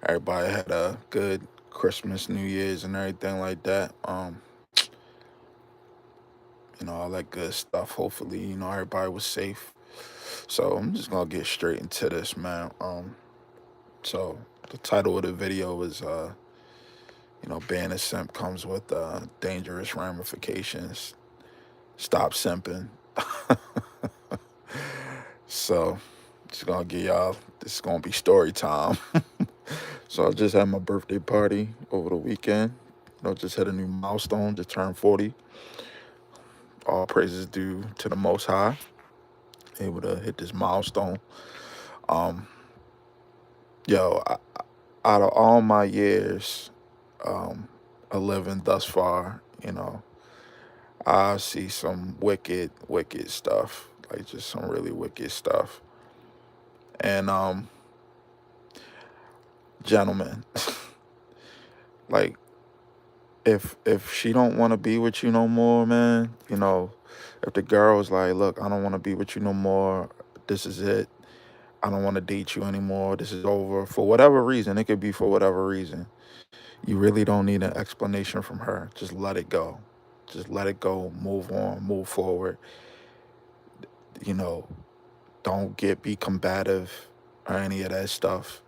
everybody had a good Christmas, New Year's, and everything like that. All that good stuff. Hopefully, everybody was safe. So I'm just gonna get straight into this, man. So the title of the video is being a simp comes with dangerous ramifications. Stop simping. So just gonna give y'all, this is gonna be story time. So I just had my birthday party over the weekend. Just hit a new milestone, just turned 40. All praises due to the Most High. Able to hit this milestone. Um, yo, out of all my years of living thus far, I see some wicked, wicked stuff. Like just some really wicked stuff. And gentlemen, like if she don't want to be with you no more, man, if the girl's like, look, I don't want to be with you no more. This is it. I don't want to date you anymore. This is over. For whatever reason, it could be for whatever reason. You really don't need an explanation from her. Just let it go. Just let it go. Move on. Move forward. You know, don't be combative or any of that stuff.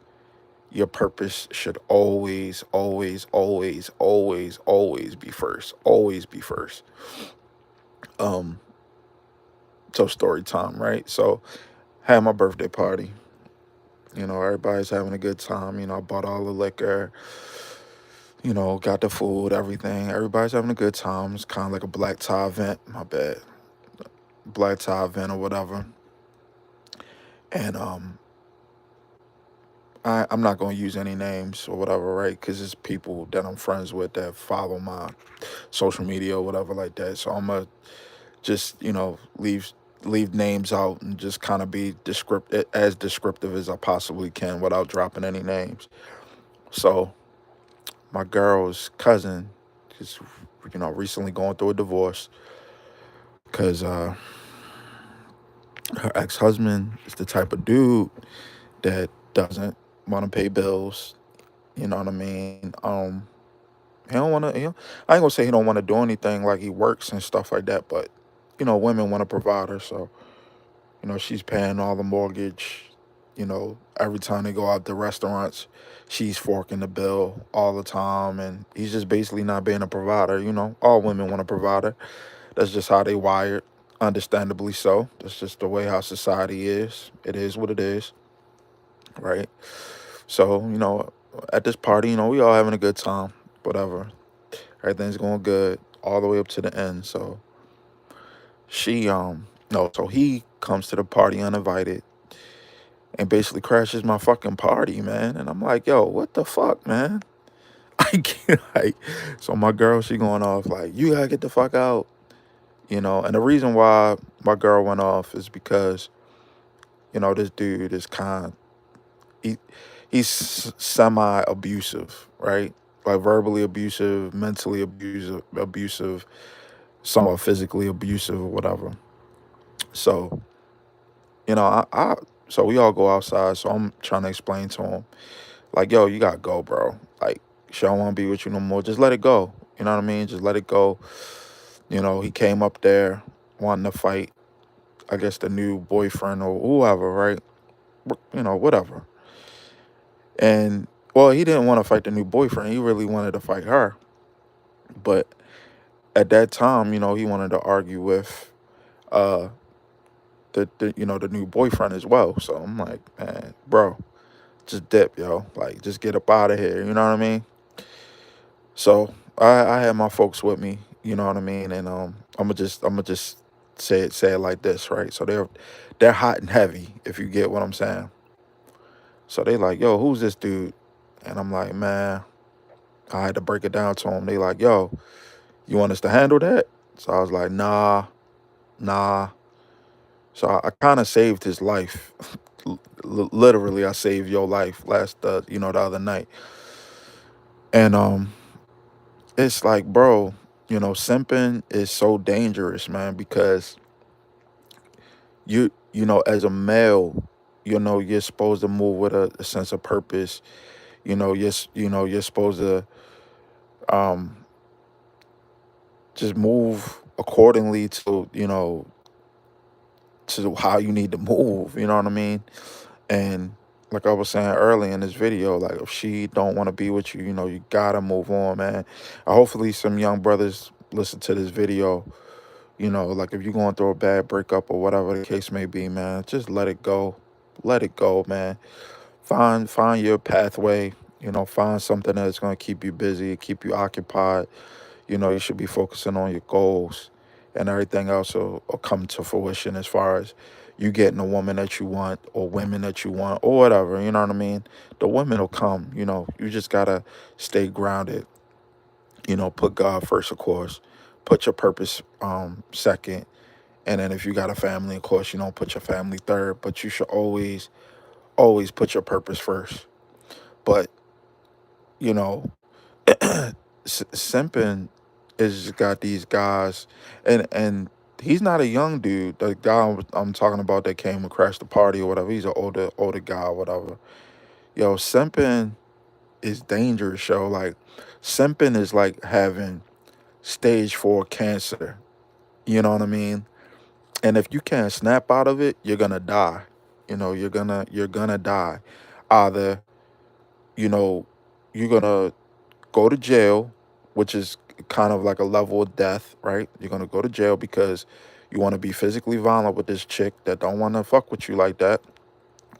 Your purpose should always, always, always, always, always be first. Always be first. Um, so story time, right? So had my birthday party. Everybody's having a good time. I bought all the liquor, got the food, everything. Everybody's having a good time. It's kind of like a black tie event. My bad. Black tie event or whatever. And I'm not going to use any names or whatever, right? Because it's people that I'm friends with that follow my social media or whatever like that. So I'm going to just, leave names out and just kind of be as descriptive as I possibly can without dropping any names. So my girl's cousin is, recently going through a divorce because her ex-husband is the type of dude that doesn't want to pay bills. You know what I mean? He don't want to. I ain't gonna say he don't want to do anything like he works and stuff like that, but women want to provide her, so she's paying all the mortgage. Every time they go out to restaurants, she's forking the bill all the time, and he's just basically not being a provider. All women want to provide her. That's just how they wired. Understandably so. That's just the way how society is. It is what it is, right? So at this party, we all having a good time. Whatever. Everything's going good all the way up to the end. So she no, so he comes to the party uninvited and basically crashes my fucking party, man. And I'm like, yo, what the fuck, man? I can't like, so my girl, she going off like, you gotta get the fuck out. And the reason why my girl went off is because, this dude is he he's semi abusive, right? Like verbally abusive, mentally abusive, somewhat physically abusive or whatever. So, I so we all go outside. So I'm trying to explain to him, like, yo, you gotta go, bro. Like, she don't want to be with you no more. Just let it go. You know what I mean? Just let it go. He came up there wanting to fight, I guess, the new boyfriend or whoever, right? Whatever. And well, he didn't want to fight the new boyfriend. He really wanted to fight her. But at that time, he wanted to argue with uh the new boyfriend as well. So I'm like, man, bro, just dip, yo. Like, just get up out of here. You know what I mean? So I had my folks with me. You know what I mean? And I'm gonna just say it like this, right? So they're hot and heavy, if you get what I'm saying. So they like, yo, who's this dude? And I'm like, man, I had to break it down to them. They like, yo, you want us to handle that? So I was like, nah. So I kind of saved his life. Literally, I saved your life the other night. And it's like, bro, simping is so dangerous, man, because as a male, you're supposed to move with a sense of purpose. You're supposed to um just move accordingly to to how you need to move. You know what I mean? And like I was saying earlier in this video, like if she don't want to be with you, you gotta move on, man. Hopefully some young brothers listen to this video. Like if you're going through a bad breakup or whatever the case may be, man, just let it go. Let it go, man. Find your pathway. Find something that's gonna keep you busy, keep you occupied. You should be focusing on your goals, and everything else will come to fruition as far as you getting the woman that you want or women that you want or whatever. You know what I mean? The women will come. You just gotta stay grounded. Put God first, of course. Put your purpose second. And then if you got a family, of course, put your family third. But you should always put your purpose first. But, you know, Simping is got these guys, and he's not a young dude. The guy I'm talking about that came and crashed the party or whatever, he's an older guy or whatever. Yo, Simping is dangerous, yo. Like, Simping is like having stage 4 cancer. You know what I mean? And if you can't snap out of it, you're gonna die. You're gonna die. Either, you know, you're gonna go to jail, which is kind of like a level of death, right? You're gonna go to jail because you want to be physically violent with this chick that don't want to fuck with you like that,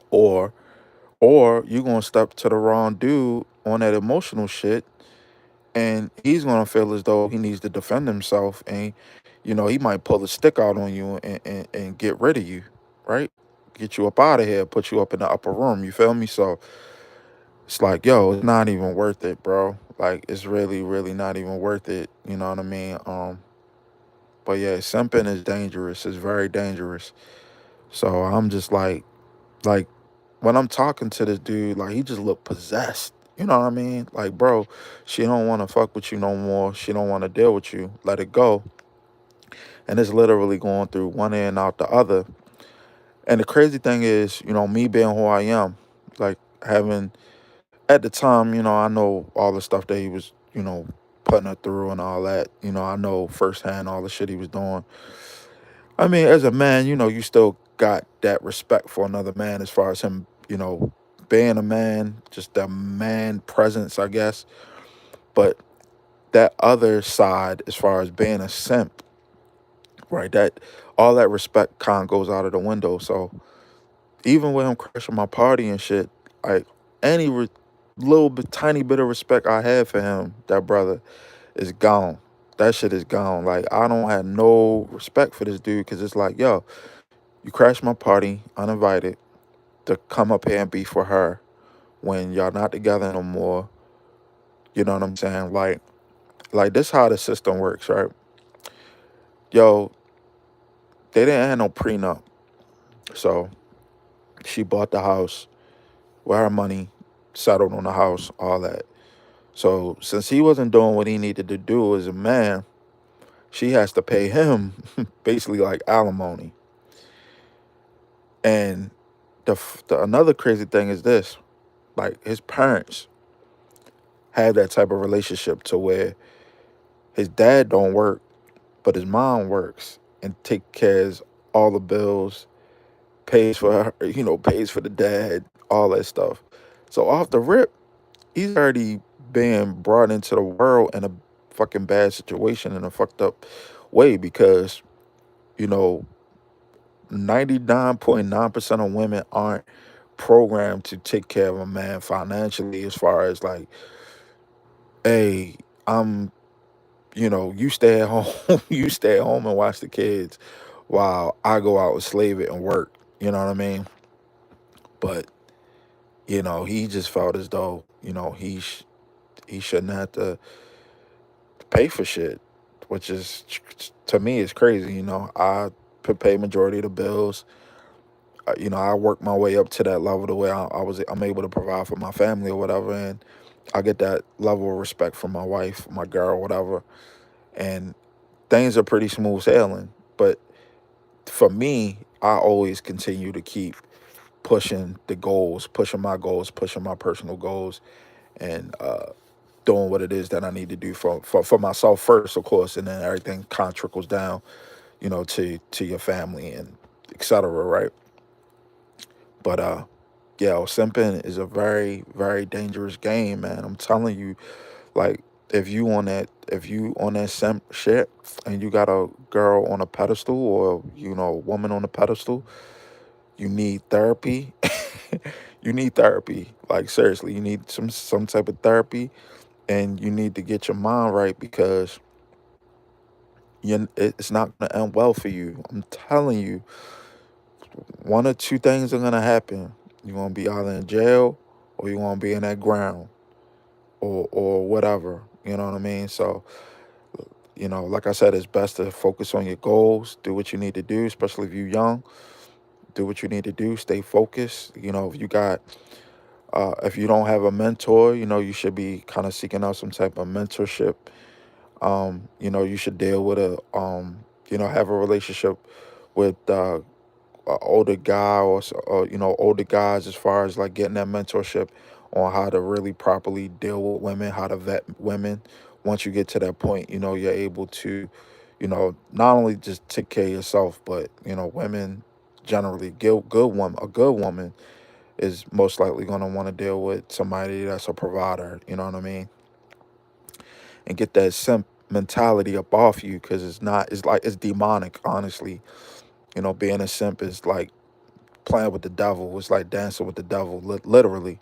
or you're gonna step to the wrong dude on that emotional shit, and he's gonna feel as though he needs to defend himself, and he might pull a stick out on you and get rid of you, right? Get you up out of here, put you up in the upper room. You feel me? So it's like, yo, it's not even worth it, bro. Like, it's really, really not even worth it. You know what I mean? But yeah, simping is dangerous. It's very dangerous. So I'm just like when I'm talking to this dude, like he just look possessed. You know what I mean? Like, bro, she don't want to fuck with you no more. She don't want to deal with you. Let it go. And it's literally going through one ear and out the other. And the crazy thing is, me being who I am, like having at the time, I know all the stuff that he was, putting her through and all that. I know firsthand all the shit he was doing. I mean, as a man, you still got that respect for another man as far as him, being a man, just that man presence, I guess. But that other side, as far as being a simp, right? That all that respect kind of goes out of the window. So even with him crashing my party and shit, like any little bit, tiny bit of respect I had for him, that brother, is gone. That shit is gone. Like, I don't have no respect for this dude because it's like, yo, you crashed my party uninvited to come up here and be for her when y'all not together no more. You know what I'm saying? Like this how the system works, right? Yo, they didn't have no prenup. So she bought the house with her money, settled on the house, all that. So since he wasn't doing what he needed to do as a man, she has to pay him basically like alimony. And the another crazy thing is this: like his parents have that type of relationship to where his dad don't work, but his mom works and take cares all the bills, pays for her, pays for the dad, all that stuff. So off the rip, he's already being brought into the world in a fucking bad situation in a fucked up way because, you know, 99.9% of women aren't programmed to take care of a man financially as far as like, hey, I'm, you stay at home, you stay at home and watch the kids while I go out and slave it and work. You know what I mean? But, he just felt as though, he shouldn't have to pay for shit, which is to me is crazy. I pay majority of the bills. I work my way up to that level the way I'm able to provide for my family or whatever, and I get that level of respect from my wife, my girl, whatever, and things are pretty smooth sailing. But for me, I always continue to keep pushing the goals, pushing my goals, pushing my personal goals, and doing what it is that I need to do for myself first, of course, and then everything kind of trickles down, to your family and etc. Right? But yeah, simping is a very, very dangerous game, man. I'm telling you, like if you on that simp shit and you got a girl on a pedestal or a woman on a pedestal, you need therapy. You need therapy. Like seriously, you need some type of therapy, and you need to get your mind right because it's not gonna end well for you. I'm telling you, one or two things are gonna happen. You're gonna be either in jail or you're gonna be in that ground or whatever. You know what I mean? So, like I said, it's best to focus on your goals, do what you need to do, especially if you're young. Do what you need to do, stay focused. If you don't have a mentor, you should be kind of seeking out some type of mentorship. You should deal with have a relationship with a older guy or older guys as far as like getting that mentorship on how to really properly deal with women, how to vet women. Once you get to that point, you're able to, not only just take care of yourself, but women generally, a good woman is most likely going to want to deal with somebody that's a provider. You know what I mean? And get that simp mentality up off you because it's demonic. Honestly, being a simp is like playing with the devil. It's like dancing with the devil, literally.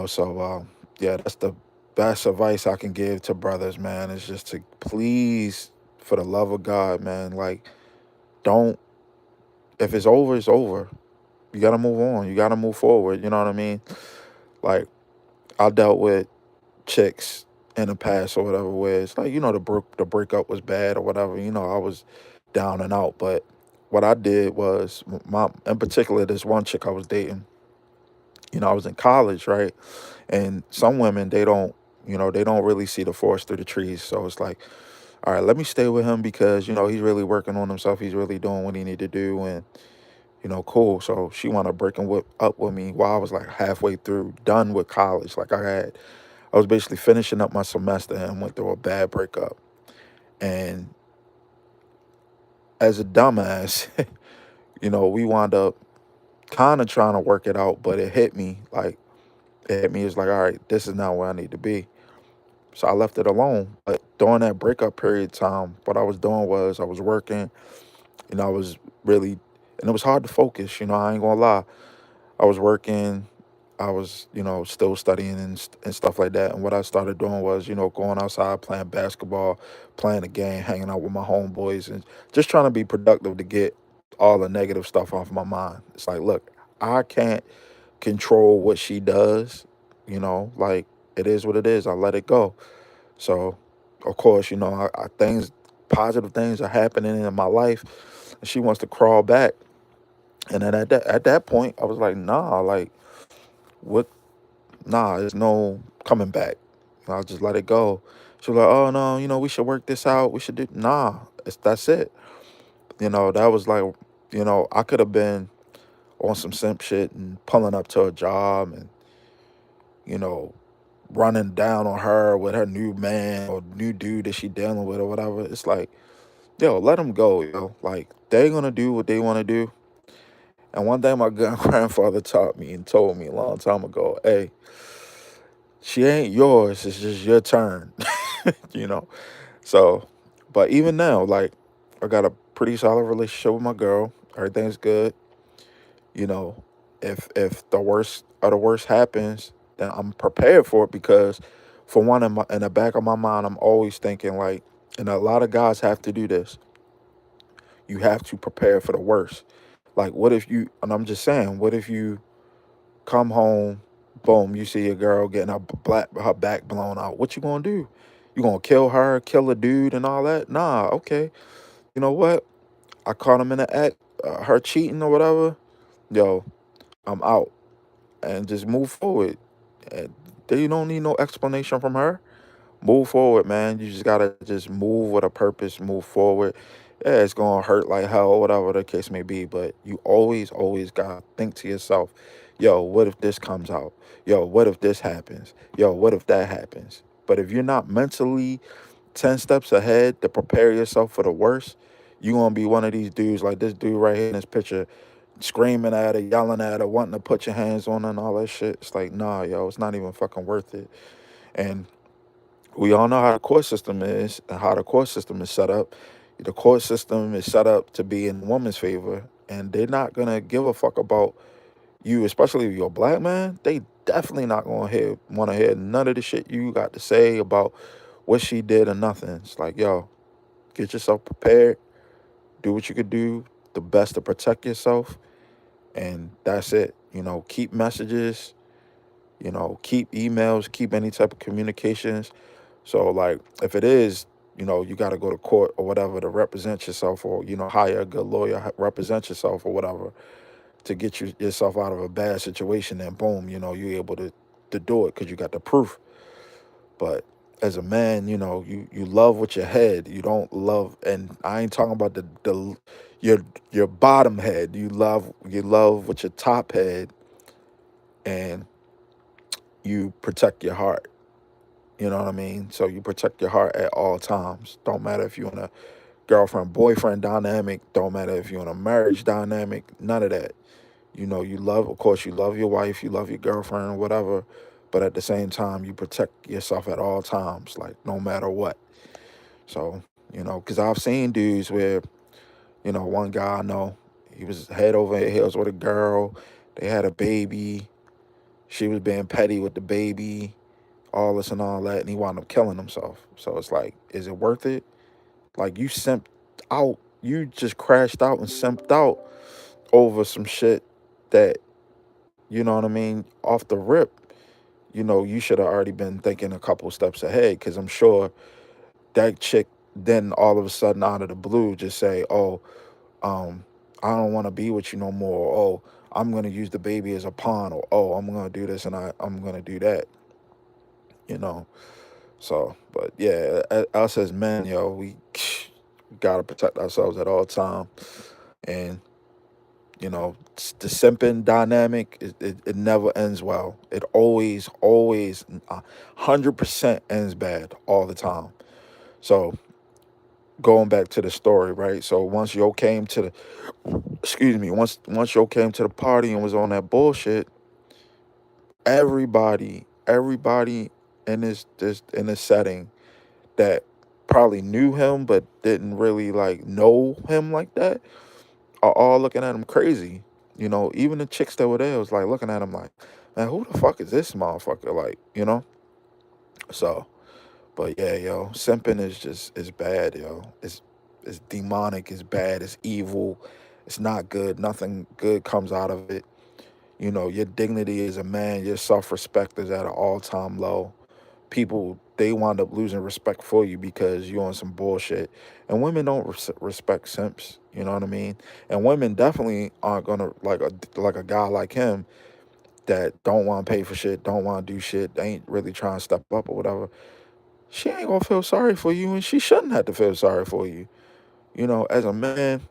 So yeah, that's the best advice I can give to brothers, man. Is just to please, for the love of God, man, like don't. If it's over, it's over. You gotta move on. You gotta move forward. You know what I mean? Like I dealt with chicks in the past or whatever, where it's like the breakup was bad or whatever. I was down and out, but what I did was my in particular this one chick I was dating. I was in college, right? And some women they don't really see the forest through the trees. So it's like, all right, let me stay with him because he's really working on himself. He's really doing what he need to do, and cool. So she wanted to up with me while I was like halfway through, done with college. Like I was basically finishing up my semester and went through a bad breakup. And as a dumbass, we wound up kind of trying to work it out, but it hit me like it hit me. It's like, all right, this is not where I need to be. So I left it alone. But during that breakup period time, what I was doing was I was working, I was really, and it was hard to focus, I ain't gonna lie. I was working, I was, still studying and stuff like that. And what I started doing was, going outside, playing basketball, playing the game, hanging out with my homeboys, and just trying to be productive to get all the negative stuff off my mind. It's like, look, I can't control what she does, like it is what it is. I let it go. So, of course, positive things are happening in my life, and she wants to crawl back. And then at that point, I was like, nah, like what? Nah, there's no coming back. I'll just let it go. She was like, oh no, we should work this out. We should do. Nah, that's it. That was like, I could have been on some simp shit and pulling up to a job and you know running down on her with her new man or new dude that she dealing with or whatever. It's like, yo, let them go, yo. Like they gonna do what they want to do. And one thing my grandfather taught me and told me a long time ago, hey, she ain't yours. It's just your turn, you know. So, but even now, like I got a pretty solid relationship with my girl. Everything's good. You know, if the worst of the worst happens, then I'm prepared for it because, for one, in the back of my mind, I'm always thinking like, and a lot of guys have to do this. You have to prepare for the worst. Like, what if you? And I'm just saying, what if you come home, boom, you see your girl getting her back blown out? What you gonna do? You gonna kill her, kill a dude, and all that? Nah, okay. You know what? I caught him in the act, her cheating or whatever. Yo, I'm out. And just move forward. And you don't need no explanation from her. Move forward, man. You just gotta just move with a purpose, move forward. Yeah, it's gonna hurt like hell, whatever the case may be. But you always gotta think to yourself, yo, what if this comes out? Yo, what if this happens? Yo, what if that happens? But if you're not mentally 10 steps ahead to prepare yourself for the worst, you're gonna be one of these dudes like this dude right here in this picture, screaming at her, yelling at her, wanting to put your hands on her and all that shit. It's like, nah, yo, it's not even fucking worth it. And we all know how the court system is and how the court system is set up. The court system is set up to be in the woman's favor, and they're not gonna give a fuck about you, especially if you're a black man. They definitely not gonna want to hear none of the shit you got to say about what she did or nothing. It's like, yo, get yourself prepared, do what you could do, the best to protect yourself, and that's it. Keep messages, keep emails, keep any type of communications. So, like, if it is, you got to go to court or whatever to represent yourself, or hire a good lawyer, represent yourself or whatever to get yourself out of a bad situation, and boom, you're able to do it because you got the proof. But as a man, you love with your head. You don't love, and I ain't talking about the your bottom head. You love with your top head, and you protect your heart. You know what I mean? So you protect your heart at all times. Don't matter if you're in a girlfriend boyfriend dynamic. Don't matter if you're in a marriage dynamic. None of that. You love, of course, you love your wife, you love your girlfriend, whatever. But at the same time, you protect yourself at all times, like no matter what. So, because I've seen dudes where, one guy I know, he was head over heels with a girl. They had a baby. She was being petty with the baby, all this and all that, and he wound up killing himself. So it's like, is it worth it? Like, you simped out. You just crashed out and simped out over some shit that, you know what I mean, off the rip, you should have already been thinking a couple steps ahead, because I'm sure that chick then all of a sudden out of the blue just say, oh, I don't want to be with you no more. Oh, I'm going to use the baby as a pawn. Or, oh, I'm going to do this and I'm going to do that, you know. So, but yeah, us as men, yo, we got to protect ourselves at all time. And, the simping dynamic, it never ends well. It always 100% ends bad all the time. So going back to the story, right? So once Yo came to the, excuse me, once Yo came to the party and was on that bullshit, everybody in this setting that probably knew him but didn't really like know him like that are all looking at him crazy. Even the chicks that were there was like looking at him like, man, who the fuck is this motherfucker? Like. So, but yeah, yo, simping is bad, yo. It's demonic, it's bad, it's evil, it's not good. Nothing good comes out of it. Your dignity as a man, your self-respect is at an all-time low. People, they wind up losing respect for you because you're on some bullshit. And women don't respect simps, you know what I mean? And women definitely aren't gonna like a guy like him that don't want to pay for shit, don't want to do shit, they ain't really trying to step up or whatever. She ain't gonna feel sorry for you, and she shouldn't have to feel sorry for you. As a man,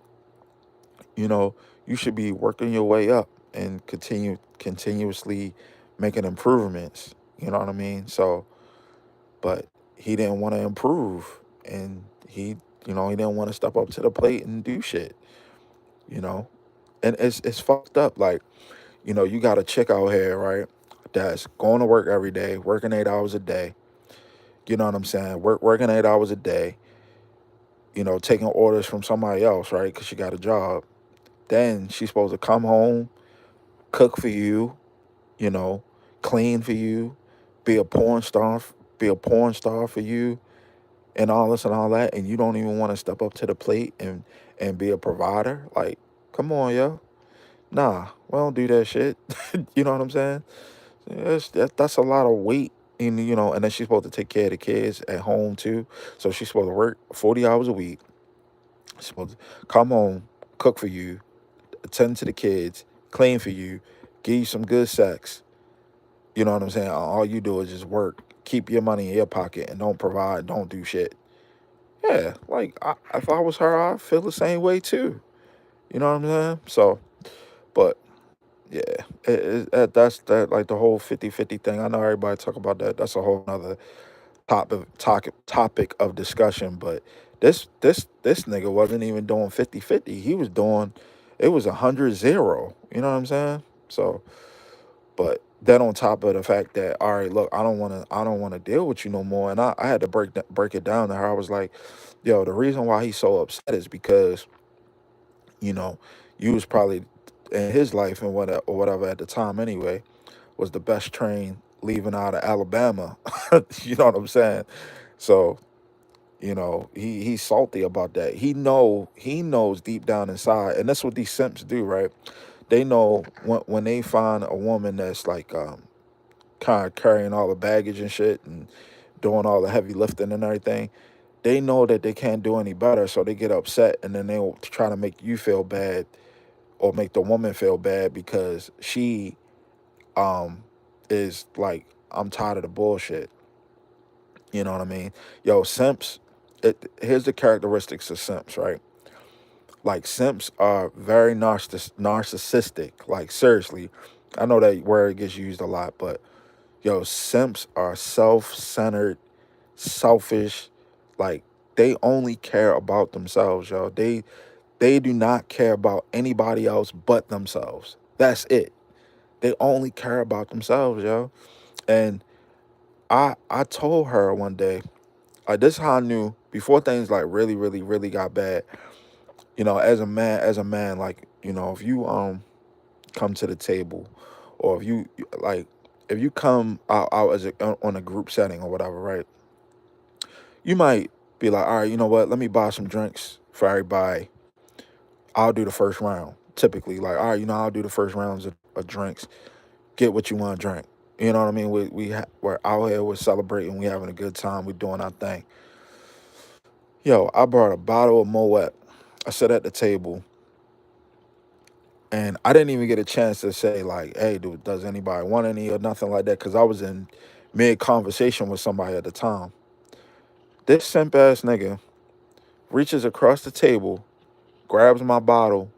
you know, you should be working your way up and continuously making improvements. You know what I mean? So, but he didn't want to improve, and he didn't want to step up to the plate and do shit. You know, and it's fucked up. Like, you got a chick out here, right? That's going to work every day, working 8 hours a day. You know what I'm saying? Working 8 hours a day. Taking orders from somebody else, right? Because she got a job. Then she's supposed to come home, cook for you, you know, clean for you, be a porn star, be a porn star for you, and all this and all that, and you don't even want to step up to the plate and be a provider. Like, come on, yo. Nah, we don't do that shit. You know what I'm saying? That's a lot of weight. And then she's supposed to take care of the kids at home too. So she's supposed to work 40 hours a week. She's supposed to come home, cook for you, attend to the kids, clean for you, give you some good sex. You know what I'm saying? All you do is just work, keep your money in your pocket, and don't provide, don't do shit. Yeah, like if I was her, I feel the same way too. You know what I'm saying? So, but yeah, that's that like the whole 50-50 thing. I know everybody talk about that. That's a whole nother topic of discussion. But this nigga wasn't even doing 50-50. He was doing it was 100-0. You know what I'm saying? So, but then on top of the fact that, all right, look, I don't want to deal with you no more. And I had to break it down to her. I was like, yo, the reason why he's so upset is because, you know, you was probably in his life and whatever at the time anyway, was the best train leaving out of Alabama. You know what I'm saying? So, he's salty about that. He knows deep down inside, and that's what these simps do, right? They know when they find a woman that's like kind of carrying all the baggage and shit and doing all the heavy lifting and everything. They know that they can't do any better, so they get upset, and then they will try to make you feel bad or make the woman feel bad because she um is like, I'm tired of the bullshit. You know what I mean? Yo, simps. Here's the characteristics of simps, right? Like simps are very narcissistic. Like seriously, I know that word gets used a lot, but yo, simps are self-centered, selfish. Like they only care about themselves, yo. They do not care about anybody else but themselves. That's it. They only care about themselves, yo. And I told her one day, like this is how I knew before things like really, really, really got bad. As a man, like, if you come to the table, or like if you come out as on a group setting or whatever, right? You might be like, all right, you know what? Let me buy some drinks for everybody. I'll do the first round. Typically, like, all right, I'll do the first rounds of drinks. Get what you want to drink. You know what I mean? We're out here, we're celebrating, we having a good time, we doing our thing. Yo, I brought a bottle of Moet. I sat at the table, and I didn't even get a chance to say like, "Hey, dude, does anybody want any?" or nothing like that, because I was in mid conversation with somebody at the time. This simp ass nigga reaches across the table, grabs my bottle,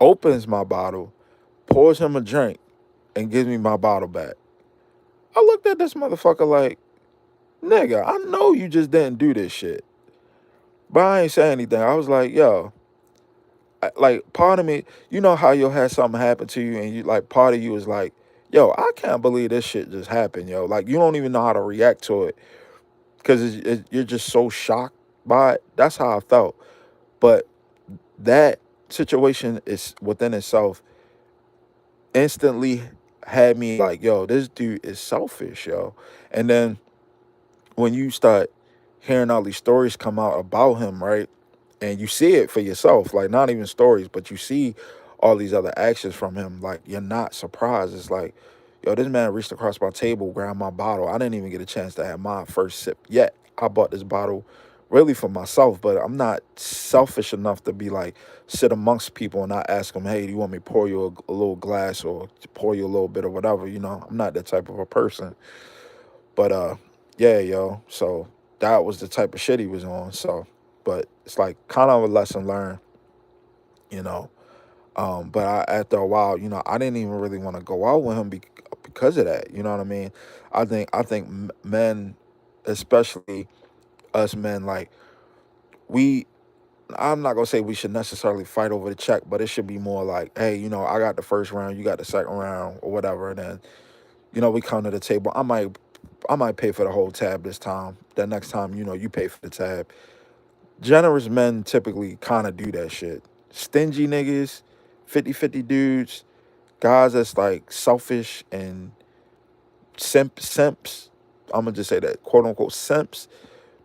opens my bottle, pours him a drink, and gives me my bottle back. I looked at this motherfucker like, nigga, I know you just didn't do this shit. But I ain't say anything. I was like, yo, like part of me, you know how you'll have something happen to you and you like part of you is like, yo, I can't believe this shit just happened, yo. Like you don't even know how to react to it because you're just so shocked by it. That's how I felt. But that situation is within itself instantly had me like, yo, this dude is selfish, yo. And then when you start hearing all these stories come out about him, right? And you see it for yourself, like not even stories, but you see all these other actions from him, like you're not surprised. It's like, yo, this man reached across my table, grabbed my bottle. I didn't even get a chance to have my first sip yet. I bought this bottle really for myself, but I'm not selfish enough to be like sit amongst people and not ask them, hey, do you want me to pour you a little glass or to pour you a little bit or whatever? I'm not that type of a person. But yeah, yo. So that was the type of shit he was on. So, but it's like kind of a lesson learned, you know. But after a while, I didn't even really want to go out with him because of that. You know what I mean? I think men, especially us men, like we. I'm not gonna say we should necessarily fight over the check, but it should be more like, hey, I got the first round, you got the second round, or whatever, and then we come to the table. I might pay for the whole tab this time. The next time, you pay for the tab. Generous men typically kind of do that shit. Stingy niggas, 50-50 dudes, guys that's like selfish and simps. I'm gonna just say that, quote unquote simps,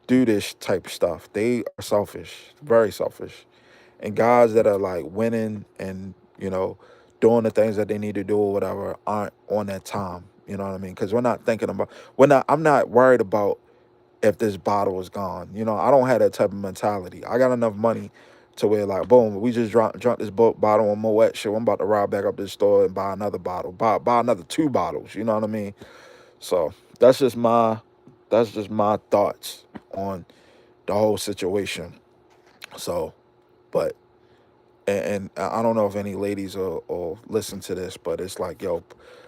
do this type of stuff. They are selfish, very selfish. And guys that are like winning and, doing the things that they need to do or whatever aren't on that time. You know what I mean? Because I'm not worried about if this bottle is gone. I don't have that type of mentality. I got enough money to where like, boom, we just drunk this bottle on Moet shit. I'm about to ride back up to the store and buy another bottle, buy another two bottles. You know what I mean? So that's just my thoughts on the whole situation. So, but and I don't know if any ladies will listen to this, but it's like, yo,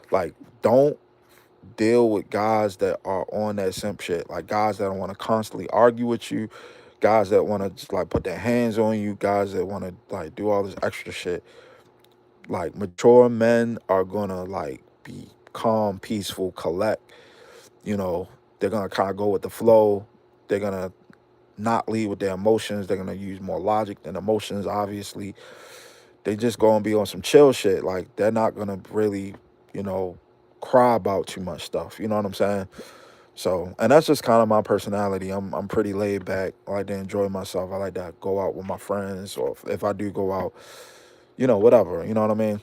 like, don't deal with guys that are on that simp shit. Like, guys that want to constantly argue with you, guys that want to just like put their hands on you, guys that want to like do all this extra shit. Like, mature men are gonna like be calm, peaceful, collect. You know, they're gonna kind of go with the flow. They're gonna not lead with their emotions. They're gonna use more logic than emotions. Obviously, they just gonna be on some chill shit. Like, they're not gonna really, you know, cry about too much stuff. You know what I'm saying? So, and that's just kind of my personality. I'm pretty laid back. I like to enjoy myself. I like to go out with my friends, or if I do go out, you know, whatever. You know what I mean?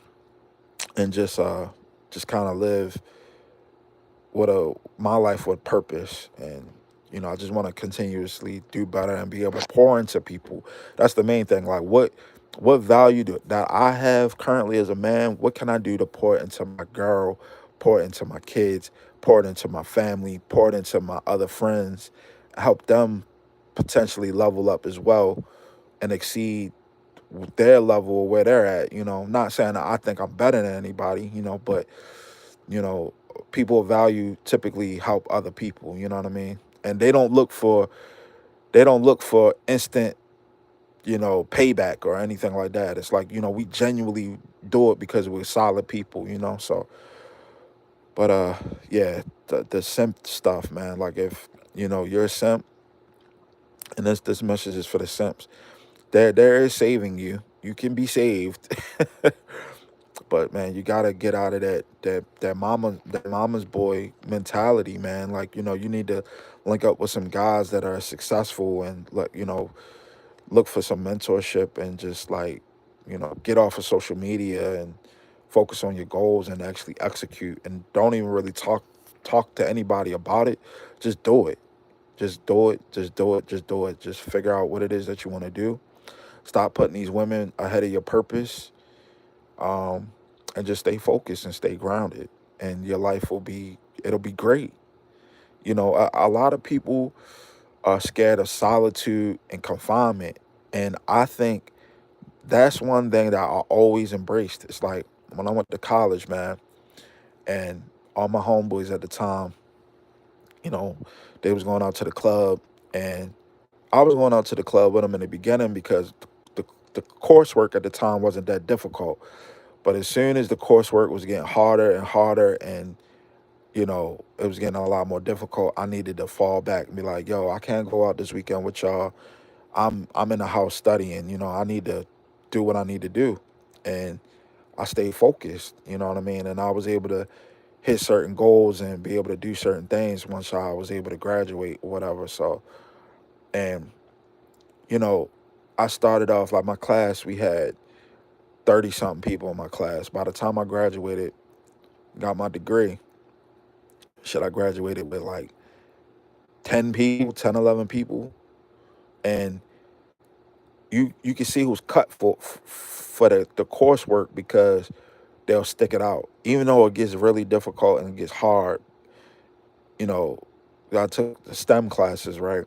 And just kind of live with a my life with purpose. And you know, I just want to continuously do better and be able to pour into people. That's the main thing. Like, what value that I have currently as a man, what can I do to pour it into my girl, pour it into my kids, pour it into my family, pour it into my other friends, help them potentially level up as well and exceed their level where they're at. You know, not saying that I think I'm better than anybody, you know, but you know, people of value typically help other people, you know what I mean? And they don't look for instant, you know, payback or anything like that. It's like, you know, we genuinely do it because we're solid people, you know. So, but yeah, the simp stuff, man. Like, if you know you're a simp, and this message is for the simps. There is saving you. You can be saved. But man, you gotta get out of that mama's boy mentality, man. Like, you know, you need to link up with some guys that are successful and, like, you know, look for some mentorship and just like, you know, get off of social media and focus on your goals and actually execute, and don't even really talk to anybody about it. Just do it. Just do it. Just do it. Just do it. Just figure out what it is that you want to do. Stop putting these women ahead of your purpose, um, and just stay focused and stay grounded, and your life it'll be great. You know, a lot of people are scared of solitude and confinement, and I think that's one thing that I always embraced. It's like when I went to college, man, and all my homeboys at the time, you know, they was going out to the club, and I was going out to the club with them in the beginning because the the coursework at the time wasn't that difficult. But as soon as the coursework was getting harder and harder, and you know, it was getting a lot more difficult, I needed to fall back and be like, yo, I can't go out this weekend with y'all. I'm in the house studying, you know, I need to do what I need to do. And I stayed focused, you know what I mean? And I was able to hit certain goals and be able to do certain things once I was able to graduate or whatever. So, and you know, I started off like my class, we had 30 something people in my class. By the time I graduated, got my degree, shit, I graduated with like 10 people, 10, 11 people. And you can see who's cut for the coursework because they'll stick it out. Even though it gets really difficult and it gets hard, you know, I took the STEM classes, right?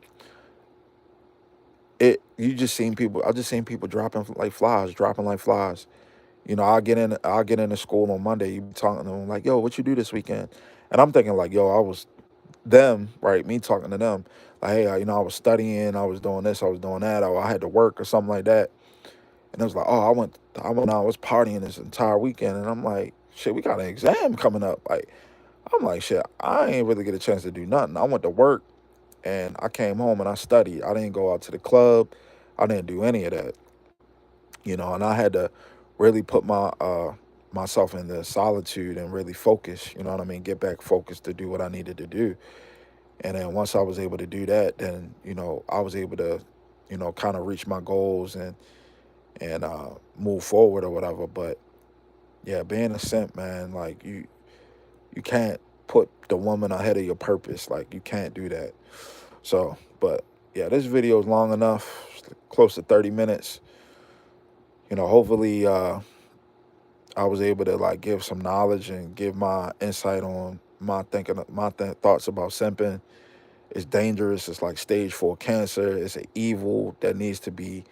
I just seen people dropping like flies. You know, I'll get into school on Monday, you be talking to them like, yo, what you do this weekend? And I'm thinking like, yo, I was them, right? Me talking to them, like, hey, you know, I was studying, I was doing this, I was doing that, or I had to work or something like that. And it was like, oh, I was partying this entire weekend, and I'm like, shit, we got an exam coming up. Like, I'm like, shit, I ain't really get a chance to do nothing. I went to work and I came home and I studied. I didn't go out to the club. I didn't do any of that, you know. And I had to really put myself in the solitude and really focus. You know what I mean? Get back focused to do what I needed to do. And then once I was able to do that, then you know I was able to, you know, kind of reach my goals and move forward or whatever. But yeah, being a simp, man, like you can't put the woman ahead of your purpose. Like, you can't do that. So, but yeah, this video is long enough, close to 30 minutes. You know, hopefully I was able to like give some knowledge and give my insight on my thoughts about simping. It's dangerous. It's like stage 4 cancer. It's an evil that needs to be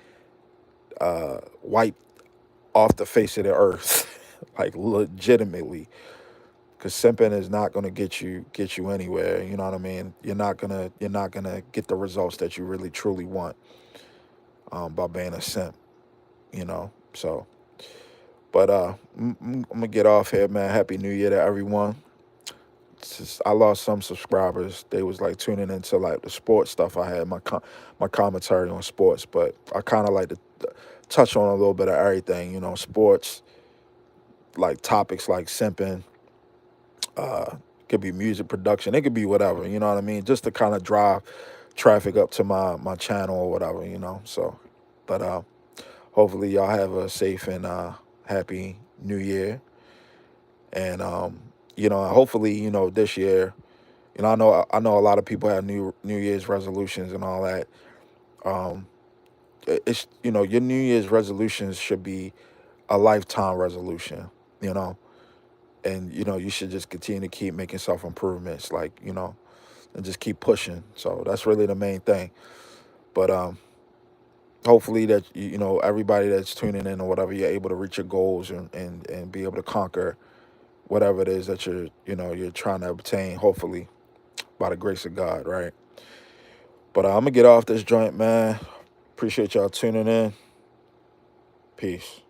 wiped off the face of the earth, like legitimately. Because simping is not going to get you anywhere. You know what I mean? You're not gonna get the results that you really truly want by being a simp. You know. So, but I'm gonna get off here, man. Happy New Year to everyone. I lost some subscribers. They was like tuning into like the sports stuff. I had my commentary on sports, but I kind of like to touch on a little bit of everything. You know, sports, like topics like simping. Could be music production. It could be whatever. You know what I mean? Just to kind of drive traffic up to my channel or whatever. You know. So, but hopefully y'all have a safe and happy New Year. And hopefully this year. I know a lot of people have New Year's resolutions and all that. Um, it's your New Year's resolutions should be a lifetime resolution. You know, and you should just continue to keep making self improvements, like and just keep pushing. So that's really the main thing. But hopefully that everybody that's tuning in or whatever, you're able to reach your goals and be able to conquer whatever it is that you're trying to obtain. Hopefully by the grace of God, right? But I'm gonna get off this joint, man. Appreciate y'all tuning in. Peace.